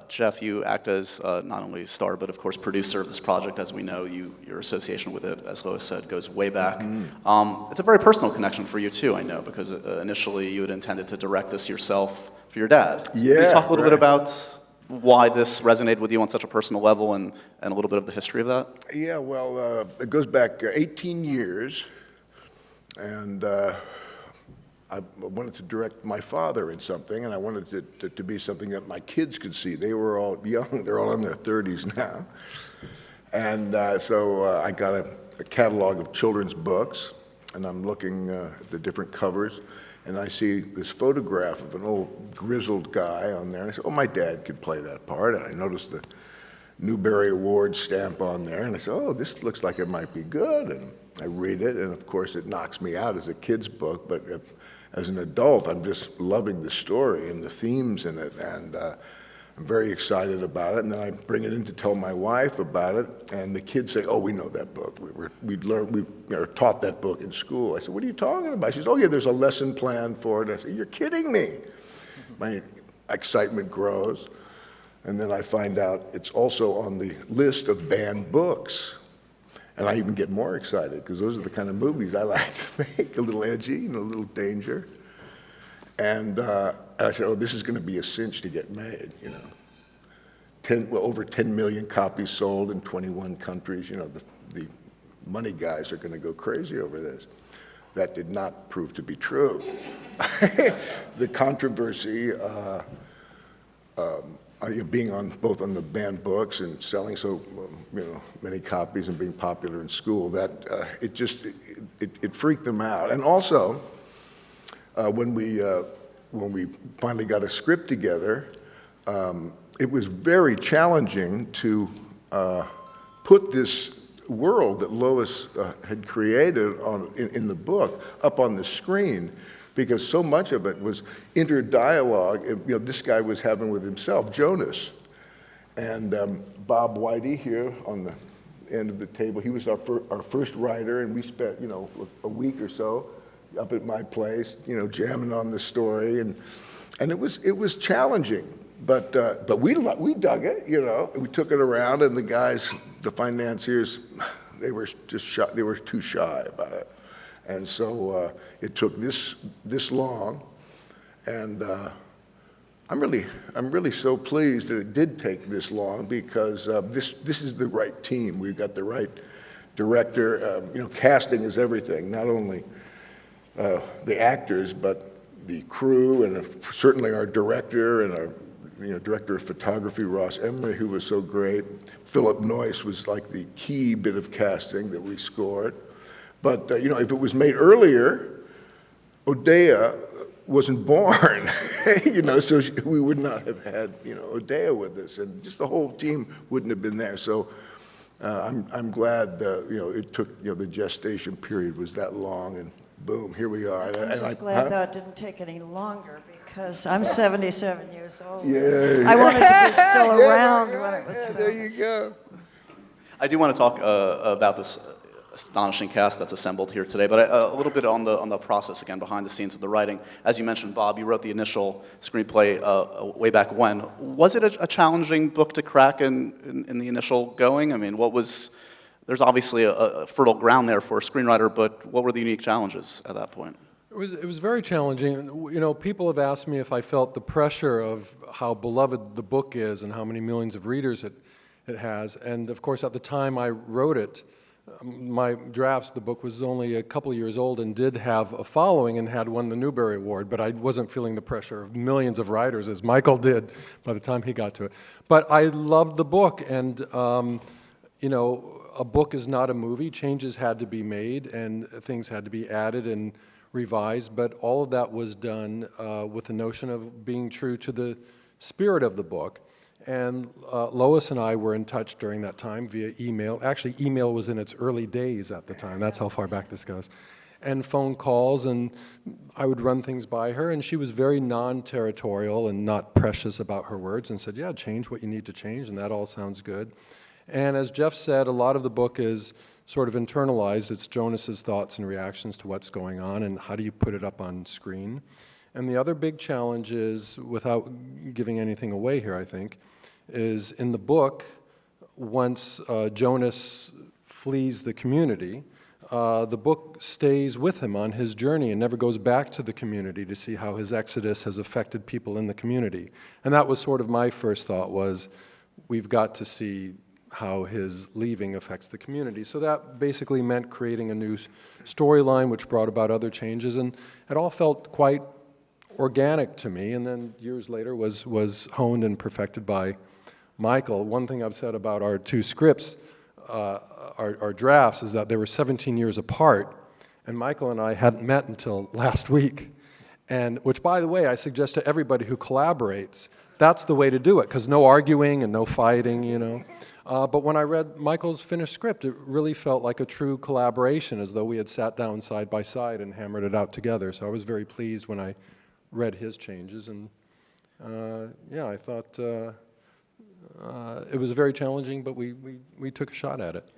Jeff, you act as not only star, but of course producer of this project. As we know, your association with it, as Lois said, goes way back. It's a very personal connection for you too, I know, because initially you had intended to direct this yourself for your dad. Yeah, Can you talk a little bit right. about why this resonated with you on such a personal level and a little bit of the history of that? Yeah, well, it goes back 18 years, and I wanted to direct my father in something, and I wanted it to be something that my kids could see. They were all young, they're all in their 30s now. And so I got a catalog of children's books, and I'm looking at the different covers, and I see this photograph of an old grizzled guy on there, and I said, oh, my dad could play that part. And I noticed the Newbery Award stamp on there, and I said, oh, this looks like it might be good. And I read it, and of course it knocks me out as a kid's book, but as an adult, I'm just loving the story and the themes in it, and I'm very excited about it. And then I bring it in to tell my wife about it, and the kids say, oh, we know that book. We taught that book in school. I said, what are you talking about? She says, oh, yeah, there's a lesson plan for it. I said, you're kidding me. My excitement grows, and then I find out it's also on the list of banned books. And I even get more excited, because those are the kind of movies I like to make, a little edgy and a little danger. And I said, oh, this is going to be a cinch to get made, you know. Over 10 million copies sold in 21 countries. You know, the money guys are going to go crazy over this. That did not prove to be true. The controversy, being on both on the banned books and selling so many copies and being popular in school, that it freaked them out. And also, when we finally got a script together, it was very challenging to put this world that Lois had created in the book up on the screen, because so much of it was inter-dialogue. This guy was having with himself, Jonas. And Bob Whitey here on the end of the table, he was our first writer, and we spent, a week or so up at my place, jamming on the story, and it was challenging, but we dug it, we took it around, and the guys, the financiers, they were just shy, they were too shy about it. And so it took this long, and I'm really so pleased that it did take this long, because this is the right team. We've got the right director. Casting is everything. Not only the actors, but the crew, and certainly our director and our director of photography, Ross Emery, who was so great. Philip Noyce was like the key bit of casting that we scored. But, if it was made earlier, Odeya wasn't born, so we would not have had, Odeya with us, and just the whole team wouldn't have been there. So I'm glad, it took, the gestation period was that long, and boom, here we are. I'm just glad that didn't take any longer, because I'm 77 years old. Yeah. I wanted to be still around when it was filmed. There you go. I do want to talk about this astonishing cast that's assembled here today, but a little bit on the process again, behind the scenes of the writing. As you mentioned, Bob, you wrote the initial screenplay way back when. Was it a challenging book to crack in the initial going? I mean, there's obviously a fertile ground there for a screenwriter, but what were the unique challenges at that point? It was very challenging. People have asked me if I felt the pressure of how beloved the book is and how many millions of readers it has. And of course, at the time I wrote it, my drafts, the book was only a couple of years old and did have a following and had won the Newbery Award, but I wasn't feeling the pressure of millions of writers as Michael did by the time he got to it. But I loved the book, and a book is not a movie. Changes had to be made and things had to be added and revised, but all of that was done with the notion of being true to the spirit of the book. And Lois and I were in touch during that time via email. Actually, email was in its early days at the time. That's how far back this goes. And phone calls, and I would run things by her, and she was very non-territorial and not precious about her words, and said, yeah, change what you need to change, and that all sounds good. And as Jeff said, a lot of the book is sort of internalized. It's Jonas's thoughts and reactions to what's going on, and how do you put it up on screen. And the other big challenge is, without giving anything away here, I think, is in the book, once Jonas flees the community, the book stays with him on his journey and never goes back to the community to see how his exodus has affected people in the community. And that was sort of my first thought was, we've got to see how his leaving affects the community. So that basically meant creating a new storyline which brought about other changes, and it all felt quite organic to me, and then years later was honed and perfected by Michael. One thing I've said about our two scripts, our drafts, is that they were 17 years apart, and Michael and I hadn't met until last week. And which, by the way, I suggest to everybody who collaborates, that's the way to do it, because no arguing and no fighting, you know. But when I read Michael's finished script, it really felt like a true collaboration, as though we had sat down side by side and hammered it out together. So I was very pleased when I read his changes, and yeah, I thought it was very challenging, but we took a shot at it.